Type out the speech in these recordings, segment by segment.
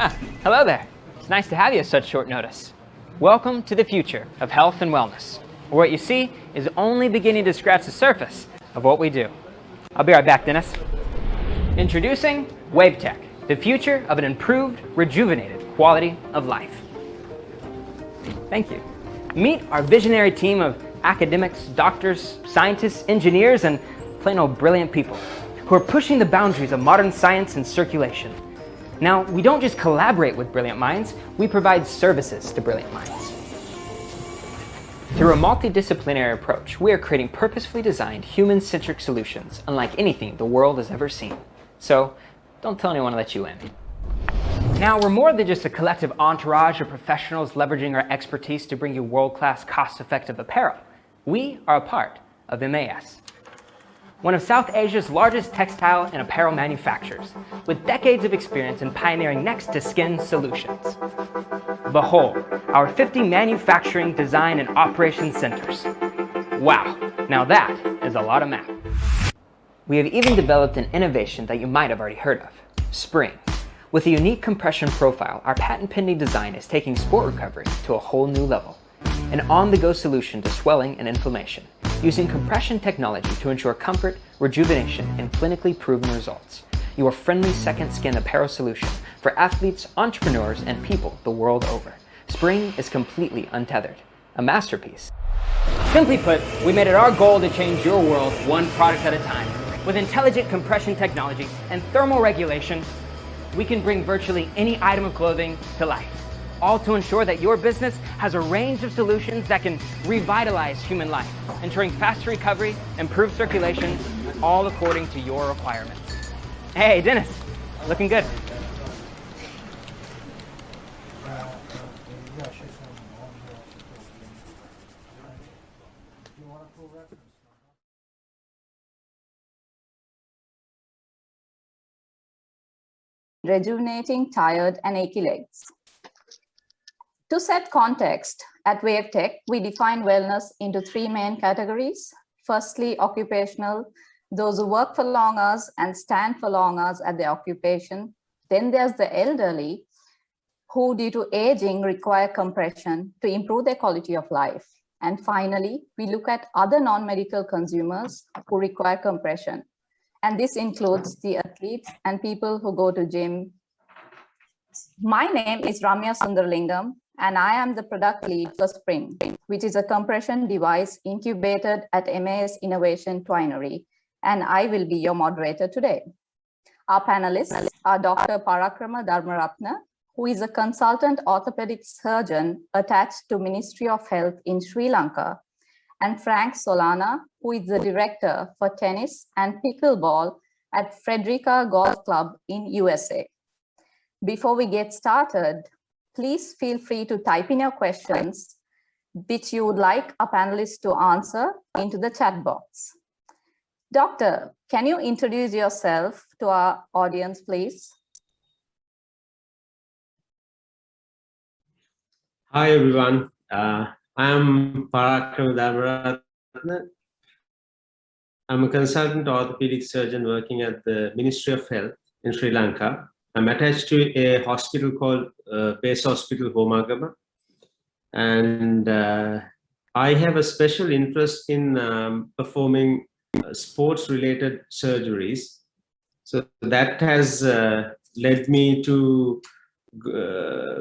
Hello there. It's nice to have you at such short notice. Welcome to the future of health and wellness, where what you see is only beginning to scratch the surface of what we do. I'll be right back, Dennis. Introducing WaveTech, the future of an improved, rejuvenated quality of life. Thank you. Meet our visionary team of academics, doctors, scientists, engineers, and plain old brilliant people who are pushing the boundaries of modern science and circulation. Now, we don't just collaborate with brilliant minds, we provide services to brilliant minds. Through a multidisciplinary approach, we are creating purposefully designed, human-centric solutions unlike anything the world has ever seen. So, don't tell anyone to let you in. Now, we're more than just a collective entourage of professionals leveraging our expertise to bring you world-class, cost-effective apparel. We are a part of MAS, one of South Asia's largest textile and apparel manufacturers, with decades of experience in pioneering next-to-skin solutions. Behold, our 50 manufacturing, design, and operations centers. Wow, now that is a lot of math. We have even developed an innovation that you might have already heard of, Spring. With a unique compression profile, our patent-pending design is taking sport recovery to a whole new level. An on-the-go solution to swelling and inflammation, using compression technology to ensure comfort, rejuvenation, and clinically proven results. Your friendly second skin apparel solution for athletes, entrepreneurs, and people the world over. Spring is completely untethered. A masterpiece. Simply put, we made it our goal to change your world one product at a time. With intelligent compression technology and thermal regulation, we can bring virtually any item of clothing to life. All to ensure that your business has a range of solutions that can revitalize human life, ensuring faster recovery, improved circulation, all according to your requirements. Hey, Dennis, looking good. Rejuvenating tired and achy legs. To set context, at WaveTech, we define wellness into three main categories. Firstly, occupational, those who work for long hours and stand for long hours at their occupation. Then there's the elderly, who due to aging require compression to improve their quality of life. And finally, we look at other non-medical consumers who require compression. And this includes the athletes and people who go to gym. My name is Ramya Sundarlingam, and I am the product lead for Spring, which is a compression device incubated at MAS Innovation Twinery, and I will be your moderator today. Our panelists are Dr. Parakrama Dharmaratna, who is a consultant orthopedic surgeon attached to Ministry of Health in Sri Lanka, and Frank Solana, who is the director for tennis and pickleball at Frederica Golf Club in USA. Before we get started, please feel free to type in your questions, which you would like our panelists to answer, into the chat box. Doctor, can you introduce yourself to our audience, please? Hi, everyone. I'm Parakrama Dharmaratna. I'm a consultant orthopedic surgeon working at the Ministry of Health in Sri Lanka. I'm attached to a hospital called Base Hospital Homagama. And I have a special interest in performing sports-related surgeries. So that has led me to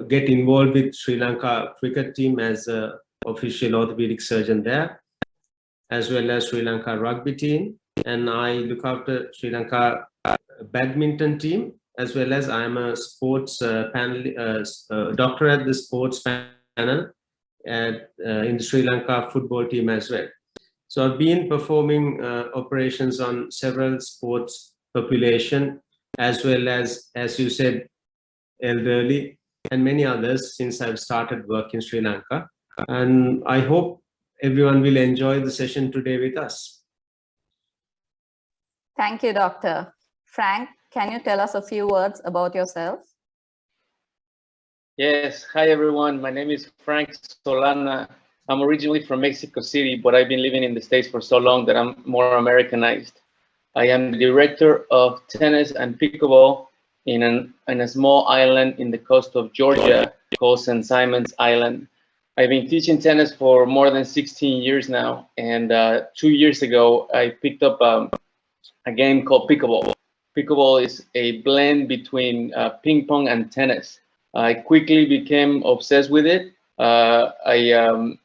get involved with Sri Lanka cricket team as an official orthopedic surgeon there, as well as Sri Lanka rugby team. And I look after Sri Lanka badminton team, as well as I'm a sports doctor at the sports panel at, in the Sri Lanka football team as well. So I've been performing operations on several sports population, as well as you said, elderly and many others since I've started work in Sri Lanka. And I hope everyone will enjoy the session today with us. Thank you, Doctor. Frank, can you tell us a few words about yourself? Yes, hi everyone. My name is Frank Solana. I'm originally from Mexico City, but I've been living in the States for so long that I'm more Americanized. I am the director of tennis and pickleball in a small island in the coast of Georgia called St. Simon's Island. I've been teaching tennis for more than 16 years now, and 2 years ago I picked up a game called pickleball. Pickleball is a blend between ping pong and tennis. I quickly became obsessed with it. I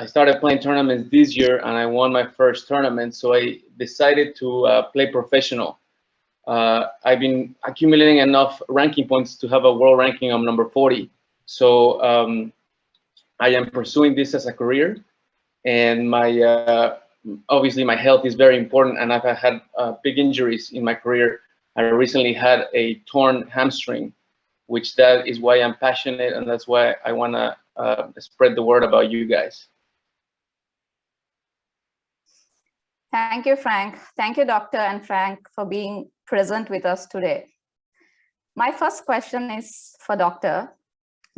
started playing tournaments this year, and I won my first tournament. So I decided to play professional. I've been accumulating enough ranking points to have a world ranking of number 40. So I am pursuing this as a career, and my obviously my health is very important, and I've had big injuries in my career. I recently had a torn hamstring, which that is why I'm passionate, and that's why I want to spread the word about you guys. Thank you, Frank. Thank you, Doctor and Frank, for being present with us today. My first question is for Doctor.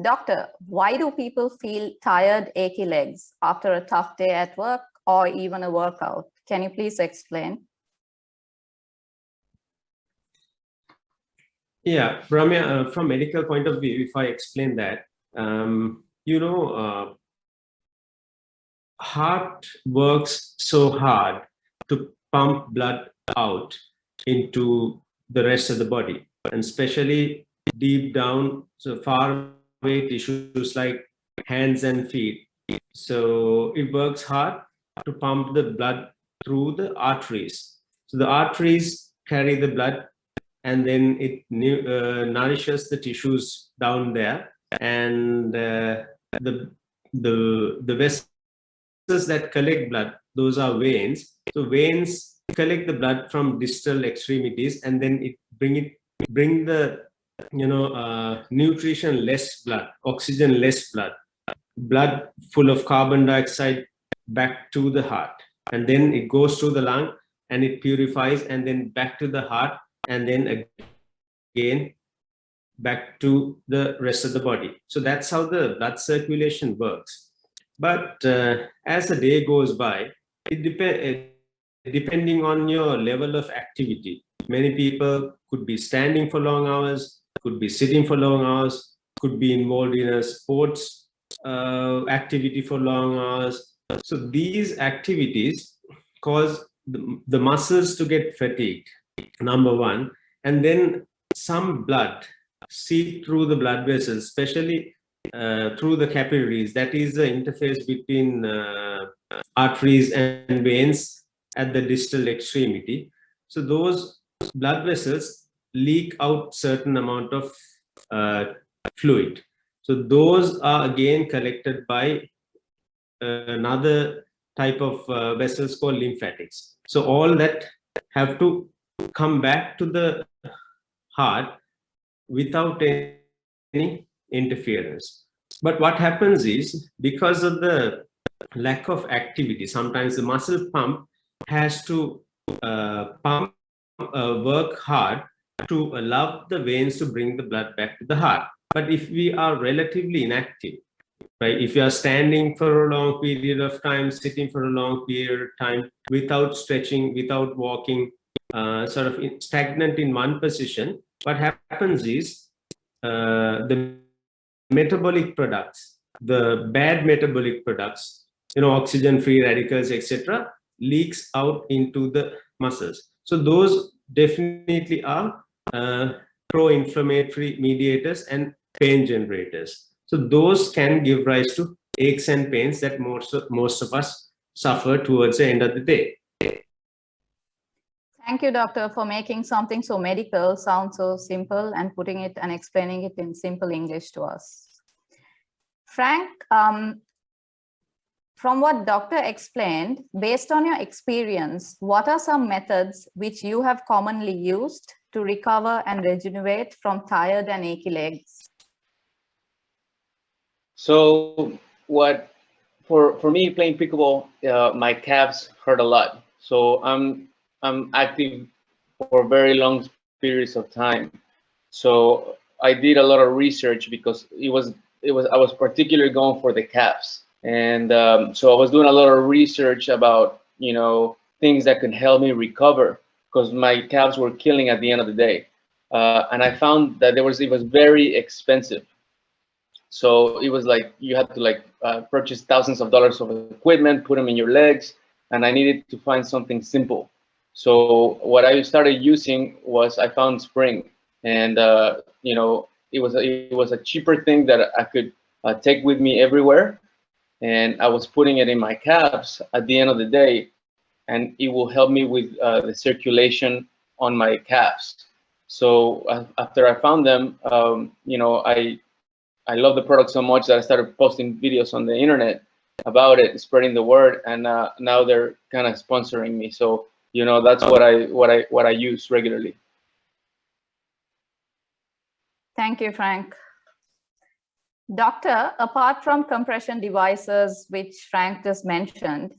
Doctor, why do people feel tired, achy legs after a tough day at work or even a workout? Can you please explain? Yeah, Ramya, from medical point of view, if I explain that, heart works so hard to pump blood out into the rest of the body, and especially deep down, so far away tissues like hands and feet. So it works hard to pump the blood through the arteries. So the arteries carry the blood, and then it nourishes the tissues down there, and the vessels that collect blood, those are veins. So veins collect the blood from distal extremities, and then it bring the nutrition less blood, oxygen less blood full of carbon dioxide back to the heart, and then it goes through the lung and it purifies, and then back to the heart, and then again back to the rest of the body. So that's how the blood circulation works. But as the day goes by, depending on your level of activity, many people could be standing for long hours, could be sitting for long hours, could be involved in a sports activity for long hours. So these activities cause the muscles to get fatigued, number one, and then some blood seep through the blood vessels, especially through the capillaries. That is the interface between arteries and veins at the distal extremity. So those blood vessels leak out certain amount of fluid. So those are again collected by another type of vessels called lymphatics. So all that have to come back to the heart without any interference. But what happens is, because of the lack of activity, sometimes the muscle pump has to work hard to allow the veins to bring the blood back to the heart. But if we are relatively inactive, right, if you are standing for a long period of time, sitting for a long period of time, without stretching, without walking, sort of stagnant in one position, what happens is the metabolic products, the bad metabolic products, oxygen free radicals, etc., leaks out into the muscles. So those definitely are pro-inflammatory mediators and pain generators. So those can give rise to aches and pains that most of us suffer towards the end of the day. Thank you, Doctor, for making something so medical sound so simple and putting it and explaining it in simple English to us. Frank, from what Doctor explained, based on your experience, what are some methods which you have commonly used to recover and rejuvenate from tired and achy legs? So for me playing pickleball, my calves hurt a lot. So I'm active for very long periods of time. So I did a lot of research because I was particularly going for the calves, and so I was doing a lot of research about things that could help me recover, because my calves were killing at the end of the day. and I found that it was very expensive. So it was like you had to like purchase thousands of dollars of equipment, put them in your legs, and I needed to find something simple. So what I started using was I found Spring, and you know, it was a cheaper thing that I could take with me everywhere, and I was putting it in my calves at the end of the day, and it will help me with the circulation on my calves. So after I found them, you know, I love the product so much that I started posting videos on the internet about it, spreading the word, and now they're kind of sponsoring me. So you know, that's what I use regularly. Thank you, Frank. Doctor, apart from compression devices, which Frank just mentioned,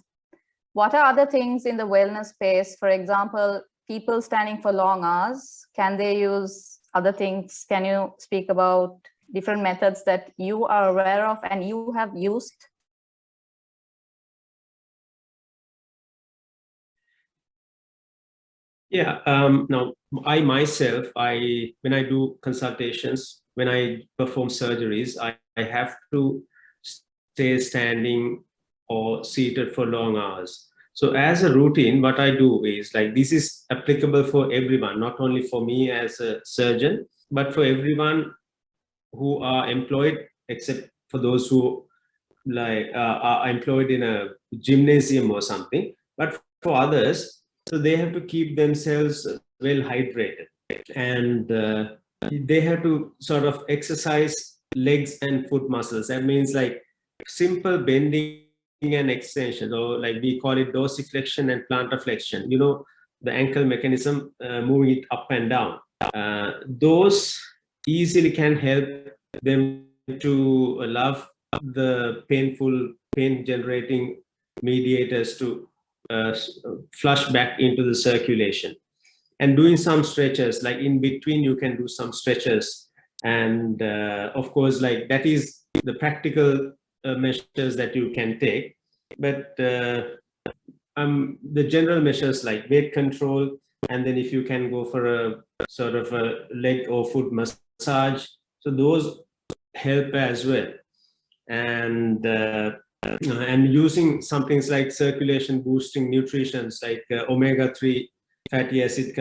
what are other things in the wellness space? For example, people standing for long hours, can they use other things? Can you speak about different methods that you are aware of and you have used? Yeah, now I myself, when I do consultations, when I perform surgeries, I have to stay standing or seated for long hours. So as a routine, what I do is like, this is applicable for everyone, not only for me as a surgeon, but for everyone who are employed, except for those who like are employed in a gymnasium or something. But for others, so they have to keep themselves well hydrated, and they have to sort of exercise legs and foot muscles. That means like simple bending and extension, or like we call it dorsiflexion and plantar flexion. You know, the ankle mechanism, moving it up and down. Those easily can help them to love the pain generating mediators to flush back into the circulation. And doing some stretches, like in between you can do some stretches, and of course, like that is the practical measures that you can take. But the general measures like weight control, and then if you can go for a sort of a leg or foot massage, so those help as well. And using some things like circulation boosting nutritions like omega-3 fatty acid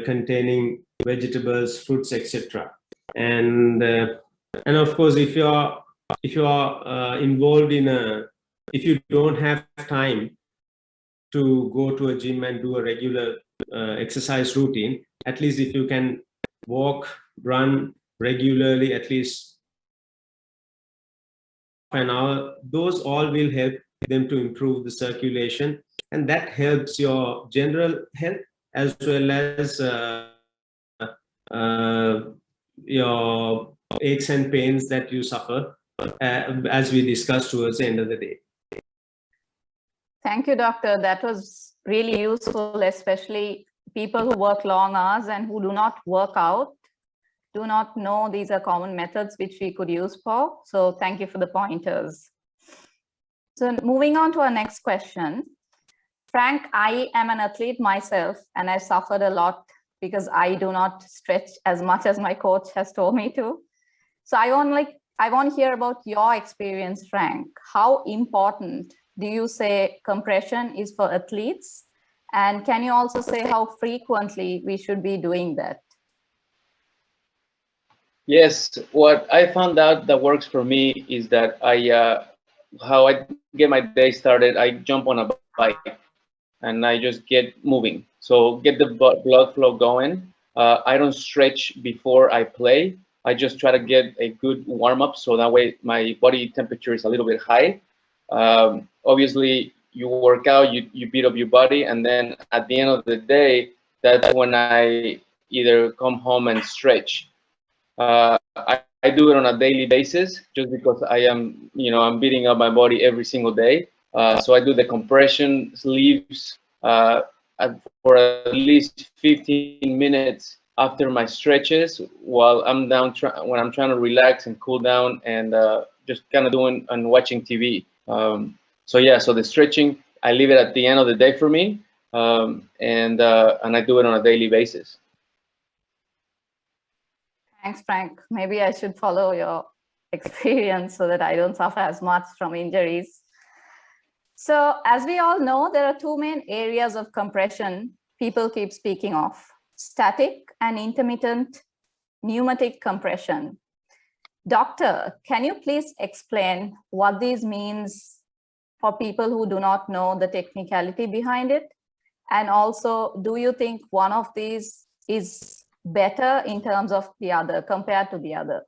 containing vegetables, fruits, etc. And of course, if you are involved in if you don't have time to go to a gym and do a regular exercise routine, at least if you can walk, run regularly, at least an hour, those all will help them to improve the circulation, and that helps your general health as well as your aches and pains that you suffer, as we discussed towards the end of the day. Thank you, doctor. That was really useful, especially people who work long hours and who do not work out, do not know these are common methods which we could use for. So thank you for the pointers. So moving on to our next question. Frank, I am an athlete myself, and I suffered a lot because I do not stretch as much as my coach has told me to. So I want to hear about your experience, Frank. How important do you say compression is for athletes? And can you also say how frequently we should be doing that? Yes, what I found out that works for me is that how I get my day started, I jump on a bike and I just get moving. So get the blood flow going. I don't stretch before I play. I just try to get a good warm up so that way my body temperature is a little bit high. Obviously, you work out, you beat up your body, and then at the end of the day, that's when I either come home and stretch. I do it on a daily basis just because I am, I'm beating up my body every single day. So I do the compression sleeves for at least 15 minutes after my stretches while I'm down, when I'm trying to relax and cool down and just kind of doing and watching TV. So yeah, so the stretching, I leave it at the end of the day for me, and I do it on a daily basis. Thanks, Frank. Maybe I should follow your experience so that I don't suffer as much from injuries. So as we all know, there are two main areas of compression people keep speaking of: static and intermittent pneumatic compression. Doctor, can you please explain what this means for people who do not know the technicality behind it? And also, do you think one of these is better in terms of the other compared to the other?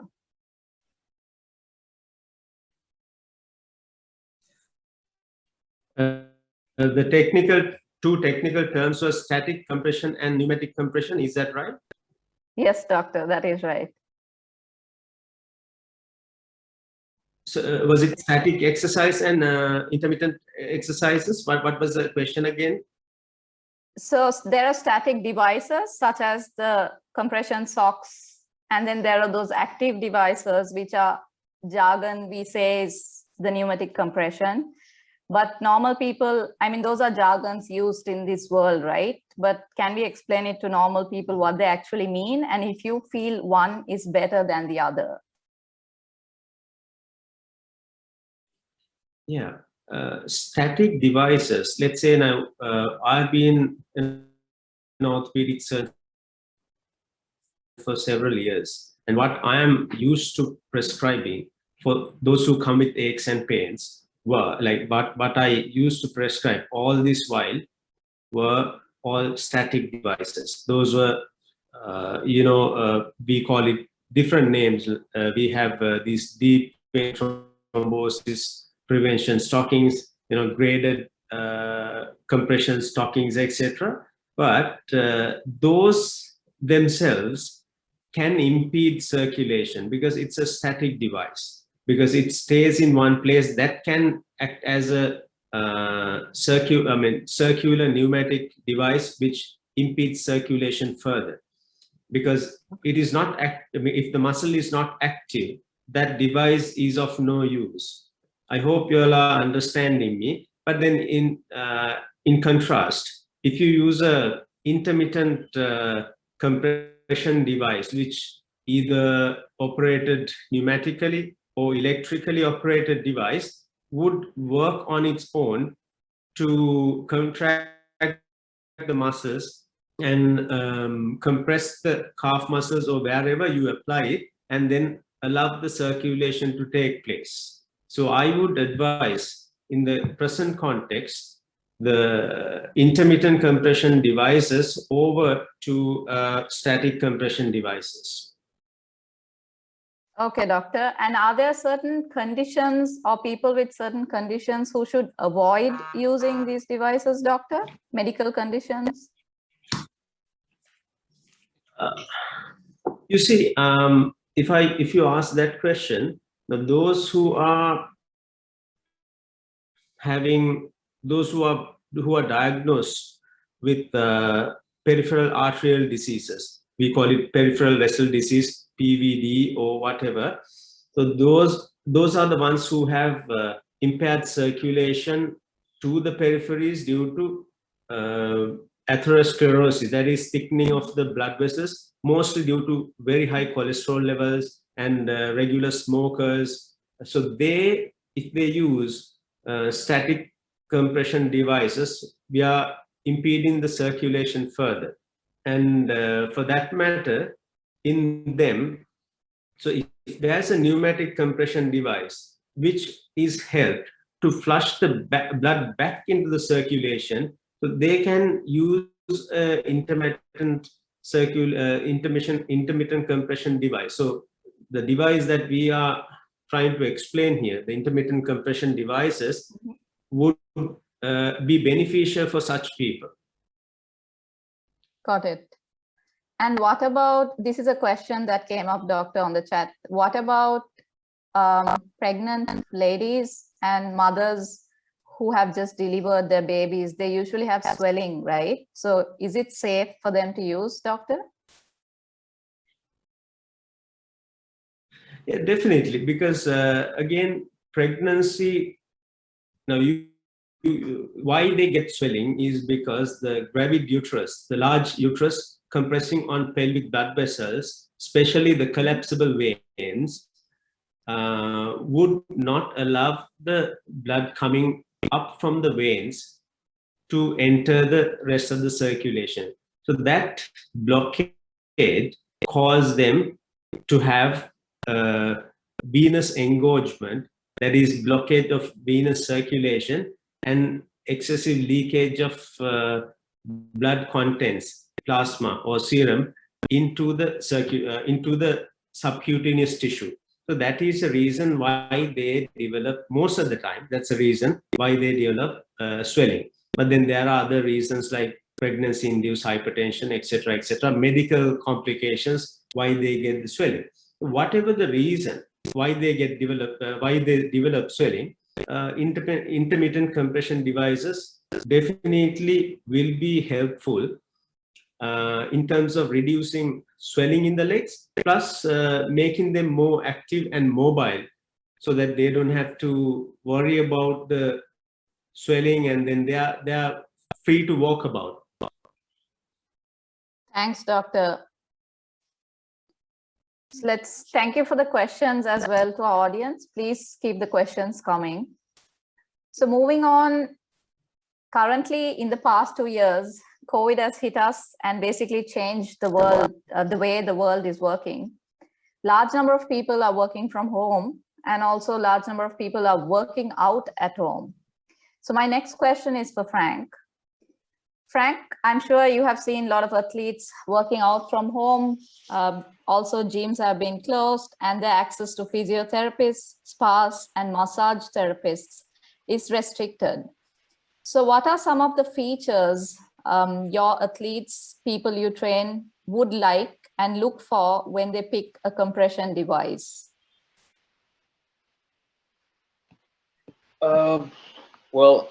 The two technical terms were static compression and pneumatic compression. Is that right? Yes, doctor, that is right. So was it static exercise and intermittent exercises? What was the question again? So there are static devices such as the compression socks, and then there are those active devices which are jargon we say is the pneumatic compression. But normal people, I mean, those are jargons used in this world, right? But can we explain it to normal people what they actually mean? And if you feel one is better than the other? Yeah, static devices. Let's say now I've been an orthopedic surgeon for several years, and what I am used to prescribing for those who come with aches and pains were like what I used to prescribe all this while were all static devices. Those were, we call it different names. We have these deep vein thrombosis prevention stockings, graded compression stockings, etc. But those themselves can impede circulation because it's a static device, because it stays in one place. That can act as a circular pneumatic device which impedes circulation further, because it is not if the muscle is not active, that device is of no use. I hope you all are understanding me. But then in contrast, if you use a intermittent compression device which either operated pneumatically or electrically operated device, would work on its own to contract the muscles and compress the calf muscles or wherever you apply it, and then allow the circulation to take place. So I would advise, in the present context, the intermittent compression devices over to static compression devices. Okay, doctor. And are there certain conditions or people with certain conditions who should avoid using these devices, doctor? Medical conditions? You see, if you ask that question, those who are diagnosed with peripheral arterial diseases, we call it peripheral vessel disease, PVD or whatever. So those are the ones who have impaired circulation to the peripheries due to atherosclerosis, that is thickening of the blood vessels, mostly due to very high cholesterol levels and regular smokers. So if they use static compression devices, we are impeding the circulation further. And for that matter, in them, so if there's a pneumatic compression device which is helped to flush the blood back into the circulation, so they can use intermittent compression device. So the device that we are trying to explain here, the intermittent compression devices, would be beneficial for such people. Got it. And what about, this is a question that came up, doctor, on the chat. What about pregnant ladies and mothers who have just delivered their babies? They usually have swelling, right? So is it safe for them to use, doctor? Yeah, definitely, because again, pregnancy, now why they get swelling is because the gravid uterus, the large uterus, compressing on pelvic blood vessels, especially the collapsible veins, would not allow the blood coming up from the veins to enter the rest of the circulation. So that blockade caused them to have venous engorgement, that is blockade of venous circulation and excessive leakage of blood contents, plasma or serum into the subcutaneous tissue. So that is the reason why they develop, most of the time, that's the reason why they develop swelling. But then there are other reasons like pregnancy-induced hypertension, etc., medical complications, why they get the swelling. Whatever the reason why they develop swelling, intermittent compression devices definitely will be helpful in terms of reducing swelling in the legs, plus making them more active and mobile, so that they don't have to worry about the swelling, and then they are free to walk about. Thanks, Doctor. So thank you for the questions as well to our audience. Please keep the questions coming. So moving on, currently in the past 2 years, COVID has hit us and basically changed the world, the way the world is working. Large number of people are working from home, and also large number of people are working out at home. So my next question is for Frank. Frank, I'm sure you have seen a lot of athletes working out from home. Also, gyms have been closed, and their access to physiotherapists, spas, and massage therapists is restricted. So what are some of the features your athletes, people you train, would like and look for when they pick a compression device? Well,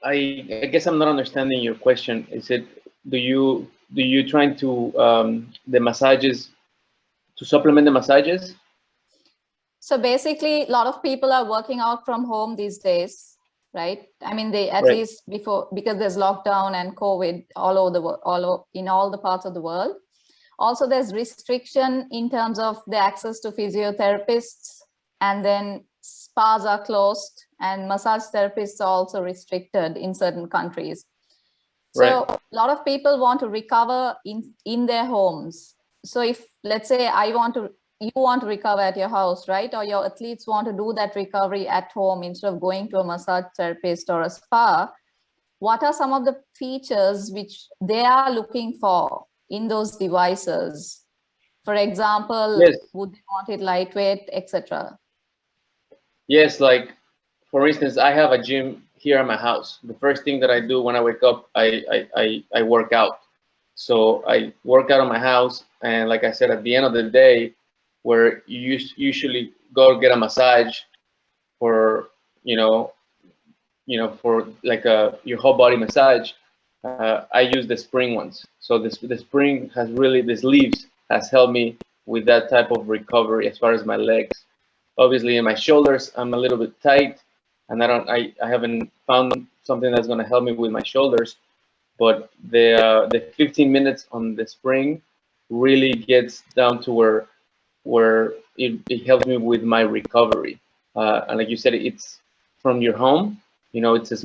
I guess I'm not understanding your question. Is it, do you trying to the massages, to supplement the massages? So basically, a lot of people are working out from home these days, right? I mean, they at Right. least before, because there's lockdown and COVID all over the world, in all the parts of the world. Also, there's restriction in terms of the access to physiotherapists, and then spas are closed, and massage therapists are also restricted in certain countries. So Right. a lot of people want to recover in their homes. So if, let's say, you want to recover at your house, right? Or your athletes want to do that recovery at home instead of going to a massage therapist or a spa, what are some of the features which they are looking for in those devices? For example, Yes. would they want it lightweight, etc.? Yes, like for instance, I have a gym here at my house. The first thing that I do when I wake up, I work out. So I work out in my house, and like I said, at the end of the day, where you usually go get a massage for for like your whole body massage, I use the spring ones. So the spring has really, this leaves has helped me with that type of recovery as far as my legs. Obviously, in my shoulders, I'm a little bit tight, and I haven't found something that's going to help me with my shoulders. But the 15 minutes on the spring really gets down to where it helps me with my recovery. And like you said, it's from your home. It's it's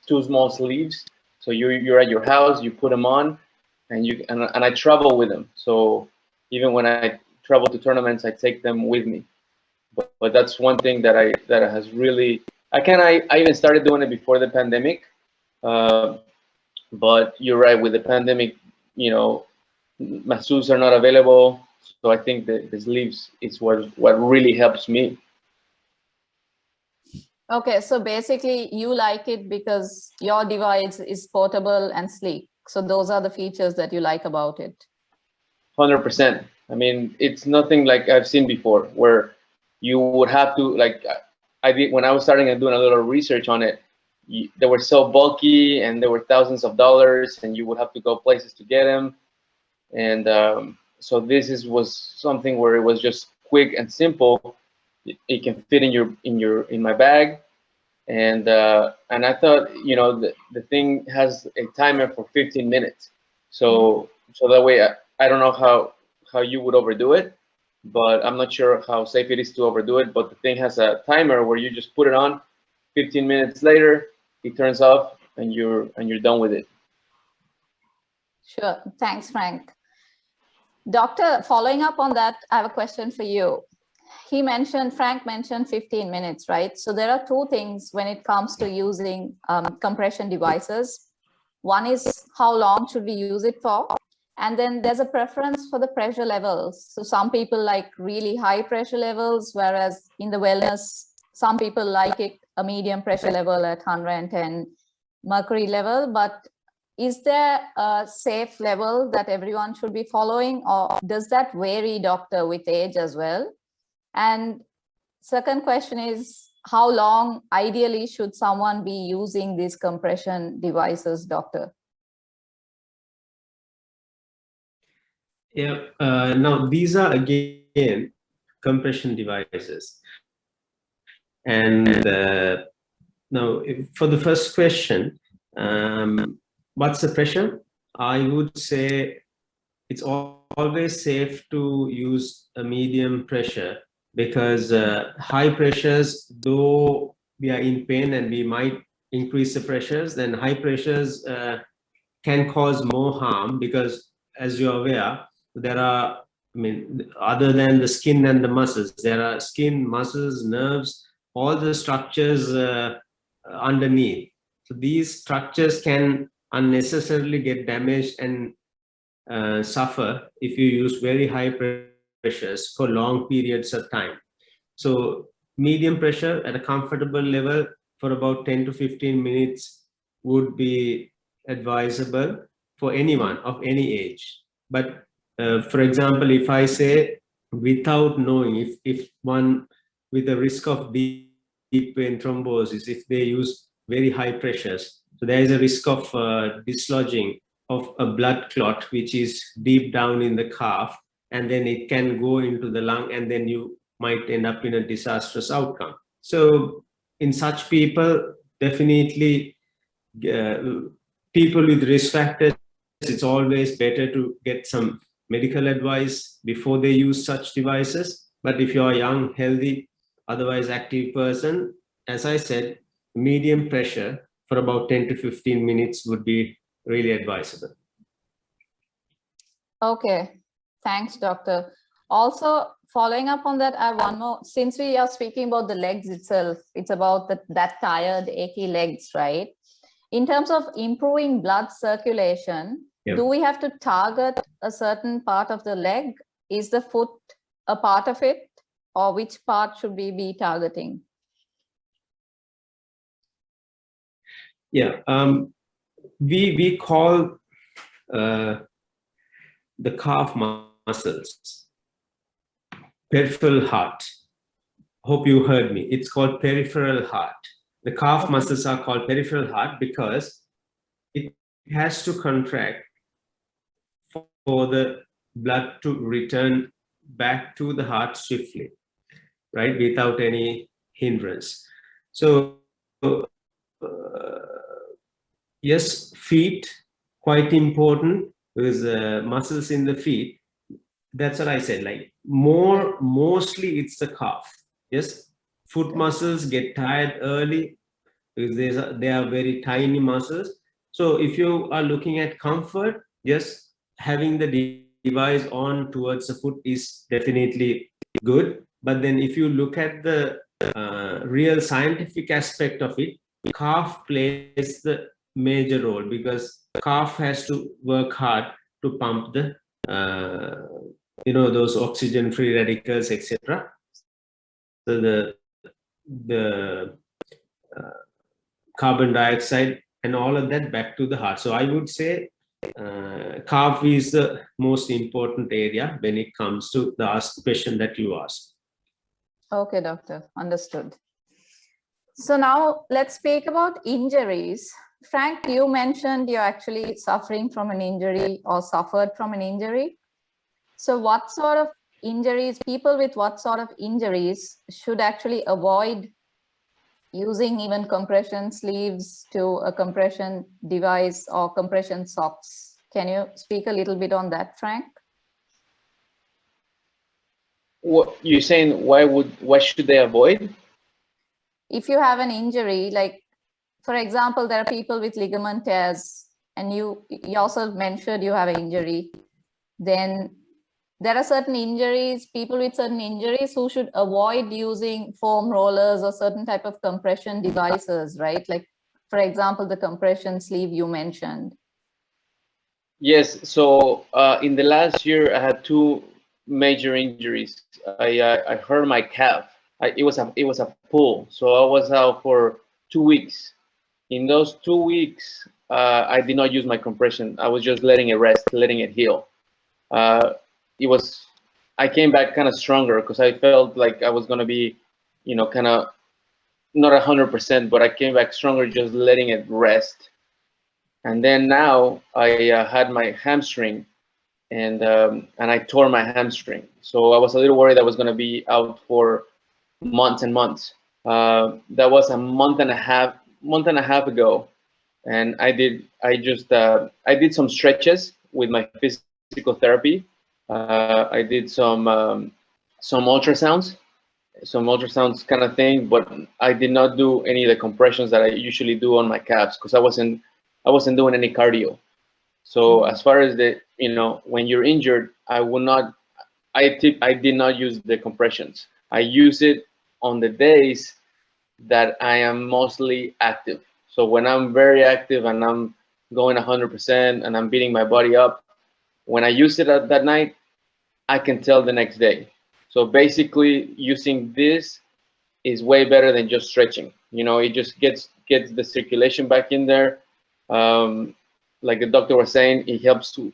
2 small sleeves. So you're at your house, you put them on, and I travel with them. So even when I travel to tournaments, I take them with me. But that's one thing that has really, I even started doing it before the pandemic. But you're right, with the pandemic, masseuses are not available. So I think that the sleeves is what really helps me. Okay, so basically you like it because your device is portable and sleek. So those are the features that you like about it. 100%. I mean, it's nothing like I've seen before, where you would have to, like I did when I was starting and doing a little research on it. They were so bulky, and they were thousands of dollars, and you would have to go places to get them. And so this was something where it was just quick and simple. It can fit in my bag, and I thought, the thing has a timer for 15 minutes. So So that way, I don't know how you would overdo it, but I'm not sure how safe it is to overdo it. But the thing has a timer where you just put it on, 15 minutes later, it turns off, and you're done with it. Sure. Thanks, Frank. Doctor, following up on that, I have a question for you. Frank mentioned 15 minutes, right? So there are two things when it comes to using compression devices. One is how long should we use it for? And then there's a preference for the pressure levels. So some people like really high pressure levels, whereas in the wellness, some people like it a medium pressure level at 110 mercury level. But is there a safe level that everyone should be following, or does that vary, doctor, with age as well? And second question is, how long ideally should someone be using these compression devices, doctor? Yeah, now these are again compression devices. And now for the first question, what's the pressure? I would say it's always safe to use a medium pressure, because high pressures, though we are in pain and we might increase the pressures, then high pressures can cause more harm, because as you're aware, there are, I mean, other than the skin and the muscles, there are skin, muscles, nerves, all the structures underneath. So these structures can unnecessarily get damaged and suffer if you use very high pressures for long periods of time. So medium pressure at a comfortable level for about 10 to 15 minutes would be advisable for anyone of any age. But for example, if I say, without knowing, if one with the risk of deep vein thrombosis, if they use very high pressures, so there is a risk of dislodging of a blood clot, which is deep down in the calf, and then it can go into the lung, and then you might end up in a disastrous outcome. So in such people, definitely people with risk factors, it's always better to get some medical advice before they use such devices. But if you're a young, healthy, otherwise active person, as I said, medium pressure for about 10 to 15 minutes would be really advisable. Okay, thanks, doctor. Also, following up on that, I have one more. Since we are speaking about the legs itself, it's about that tired, achy legs, right? In terms of improving blood circulation, do we have to target a certain part of the leg? Is the foot a part of it, or which part should we be targeting? Yeah, we call the calf muscles peripheral heart. Hope you heard me. It's called peripheral heart. The calf muscles are called peripheral heart because it has to contract for the blood to return back to the heart swiftly, right, without any hindrance. So yes, feet, quite important, because muscles in the feet, that's what I said, like mostly it's the calf. Yes, foot muscles get tired early because they are very tiny muscles. So if you are looking at comfort, yes, having the device on towards the foot is definitely good. But then if you look at the real scientific aspect of it, calf plays the major role, because calf has to work hard to pump the those oxygen free radicals, etc. So the carbon dioxide and all of that back to the heart. So I would say calf is the most important area when it comes to the question that you asked. Okay, doctor, understood. So now let's speak about injuries. Frank, you mentioned you're actually suffering from an injury or suffered from an injury. So what sort of injuries, people with what sort of injuries should actually avoid using even compression sleeves to a compression device or compression socks Can you speak a little bit on that, Frank? What you're saying? Why should they avoid? If you have an injury, like for example, there are people with ligament tears, and you yourself mentioned you have an injury, then there are certain injuries, people with certain injuries who should avoid using foam rollers or certain type of compression devices, right? Like, for example, the compression sleeve you mentioned. Yes. So in the last year, I had two major injuries. I hurt my calf. It was a pull, so I was out for 2 weeks. In those 2 weeks, I did not use my compression. I was just letting it rest, letting it heal. I came back kind of stronger because I felt like I was gonna be, kind of not 100%, but I came back stronger just letting it rest. And then now I had my hamstring, and I tore my hamstring. So I was a little worried I was gonna be out for months and months. That was a month and a half ago, and I did some stretches with my physical therapy. I did some ultrasounds, kind of thing, but I did not do any of the compressions that I usually do on my calves because I wasn't doing any cardio. So as far as when you're injured, I did not use the compressions. I use it on the days that I am mostly active. So when I'm very active and I'm going 100% and I'm beating my body up, when I use it at that night, I can tell the next day. So basically, using this is way better than just stretching. It just gets the circulation back in there. Like the doctor was saying, it helps to,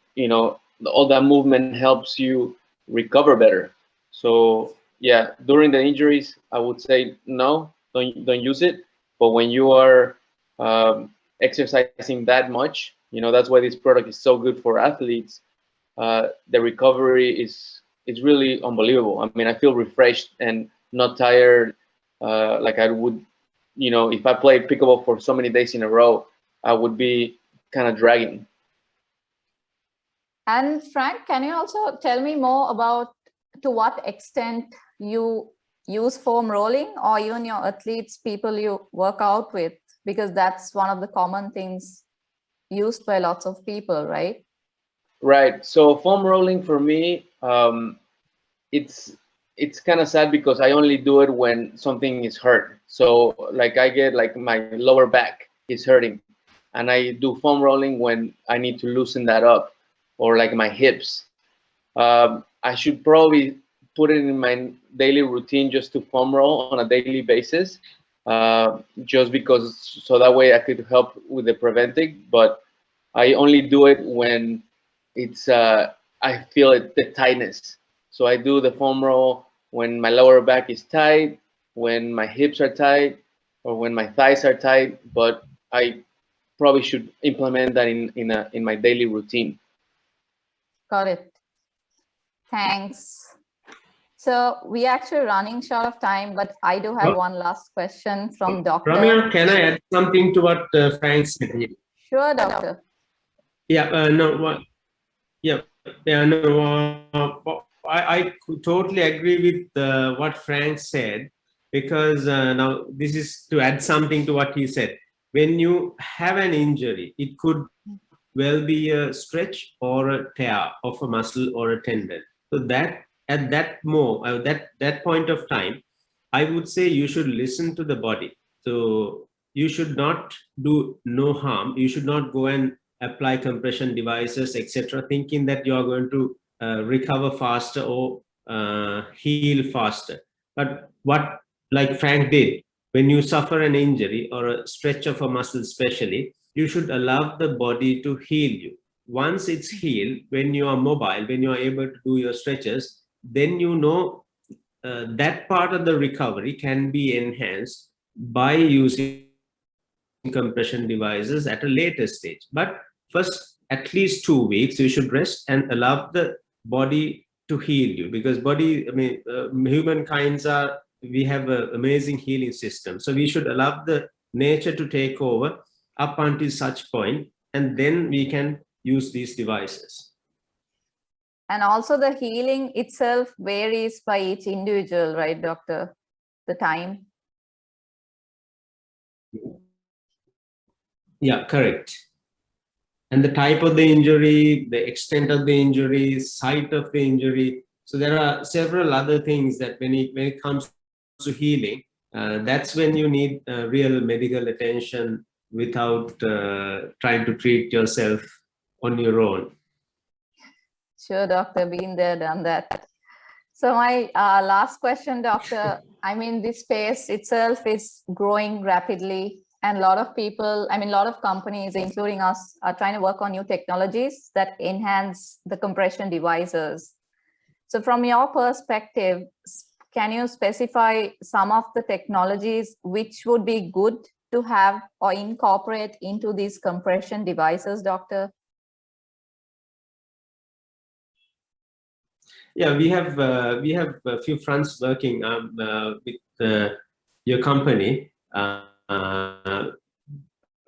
all that movement helps you recover better. So yeah, during the injuries, I would say no, don't use it. But when you are exercising that much, that's why this product is so good for athletes. The recovery is really unbelievable. I mean, I feel refreshed and not tired like I would, if I played pickleball for so many days in a row, I would be kind of dragging. And Frank, can you also tell me more about to what extent you use foam rolling, or even your athletes, people you work out with, because that's one of the common things used by lots of people, right? Right. So foam rolling for me, it's kind of sad because I only do it when something is hurt. So like I get like my lower back is hurting, and I do foam rolling when I need to loosen that up, or like my hips. I should probably put it in my daily routine just to foam roll on a daily basis, just because so that way I could help with the preventive. But I only do it when it's I feel the tightness. So I do the foam roll when my lower back is tight, when my hips are tight, or when my thighs are tight. But I probably should implement that in my daily routine. Got it. Thanks. So we actually running short of time, but I do have one last question from Dr. Ramya, can I add something to what Frank said? Sure, doctor. I totally agree with what Frank said, because now this is to add something to what he said. When you have an injury, it could well be a stretch or a tear of a muscle or a tendon. So that at that that point of time, I would say you should listen to the body. So you should not do no harm. You should not go and apply compression devices, etc., thinking that you are going to recover faster or heal faster. But what, like Frank did, when you suffer an injury or a stretch of a muscle especially, you should allow the body to heal you. Once it's healed, when you are mobile, when you are able to do your stretches, then that part of the recovery can be enhanced by using compression devices at a later stage. But first, at least 2 weeks, you should rest and allow the body to heal you, because we have an amazing healing system. So we should allow the nature to take over up until such point, and then we can use these devices. And also the healing itself varies by each individual, right, doctor? The time. Yeah, correct. And the type of the injury, the extent of the injury, site of the injury. So there are several other things that when it comes to healing, that's when you need real medical attention without trying to treat yourself on your own. Sure, doctor, been there, done that. So my last question, doctor, I mean, this space itself is growing rapidly, and a lot of people, I mean, a lot of companies, including us, are trying to work on new technologies that enhance the compression devices. So from your perspective, can you specify some of the technologies which would be good to have or incorporate into these compression devices, doctor? Yeah, we have a few fronts working with your company.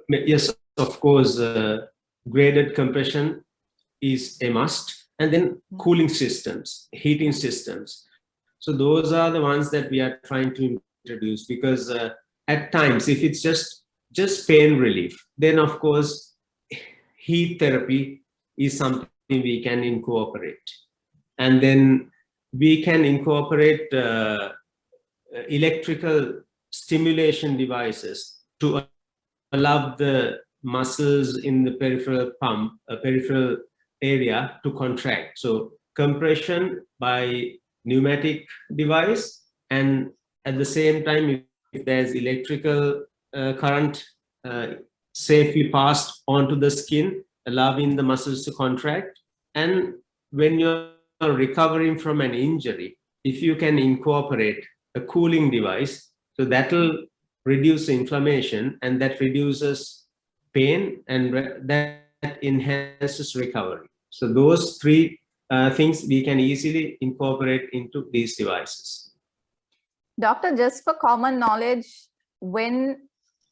Yes, of course, graded compression is a must, and then cooling systems, heating systems. So those are the ones that we are trying to introduce, because at times, if it's just pain relief, then of course heat therapy is something we can incorporate. And then we can incorporate electrical stimulation devices to allow the muscles in the peripheral area to contract. So compression by pneumatic device, and at the same time, if there's electrical current safely passed onto the skin, allowing the muscles to contract. And when you're recovering from an injury, if you can incorporate a cooling device, so that'll reduce inflammation, and that reduces pain, and that enhances recovery. So those three things we can easily incorporate into these devices. Doctor, just for common knowledge, when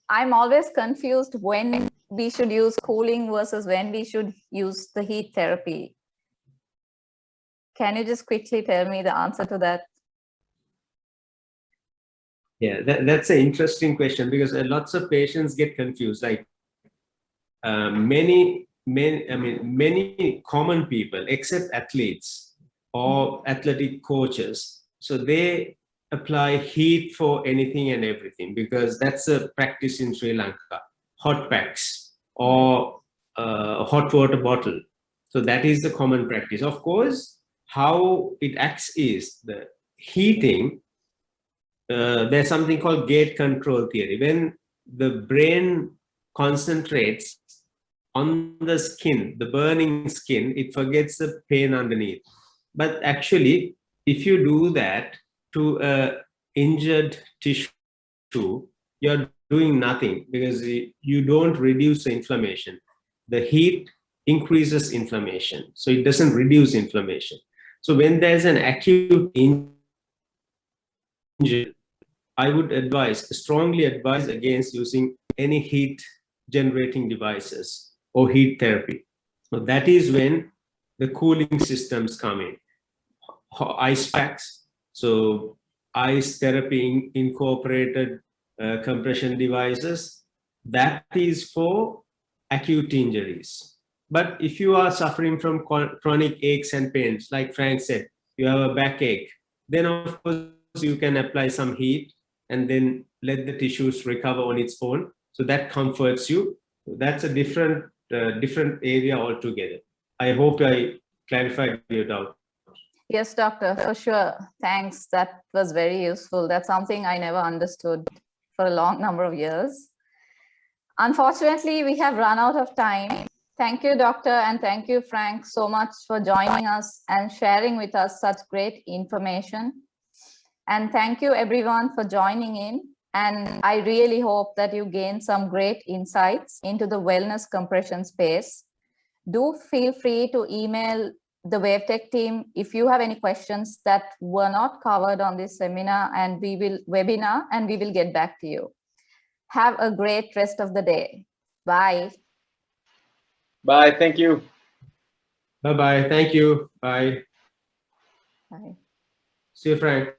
I'm always confused when we should use cooling versus when we should use the heat therapy. Can you just quickly tell me the answer to that? Yeah, that's an interesting question, because lots of patients get confused. Like many common people, except athletes or athletic coaches, so they apply heat for anything and everything, because that's a practice in Sri Lanka. Hot packs or a hot water bottle. So that is the common practice. Of course, how it acts is the heating. There's something called gate control theory. When the brain concentrates on the skin, the burning skin, it forgets the pain underneath. But actually, if you do that to an injured tissue, you're doing nothing, because you don't reduce the inflammation. The heat increases inflammation, so it doesn't reduce inflammation. So when there's an acute injury, I would strongly advise against using any heat generating devices or heat therapy. So that is when the cooling systems come in. Ice packs, so ice therapy incorporated compression devices, that is for acute injuries. But if you are suffering from chronic aches and pains, like Frank said, you have a backache, then of course you can apply some heat and then let the tissues recover on its own. So that comforts you. That's a different area altogether. I hope I clarified your doubt. Yes, doctor, for sure. Thanks. That was very useful. That's something I never understood for a long number of years. Unfortunately, we have run out of time. Thank you, doctor, and thank you, Frank, so much for joining us and sharing with us such great information. And thank you, everyone, for joining in. And I really hope that you gain some great insights into the wellness compression space. Do feel free to email the WaveTech team if you have any questions that were not covered on this webinar, and we will get back to you. Have a great rest of the day. Bye. Bye. Thank you. Bye-bye. Thank you. Bye. Bye. See you, Frank.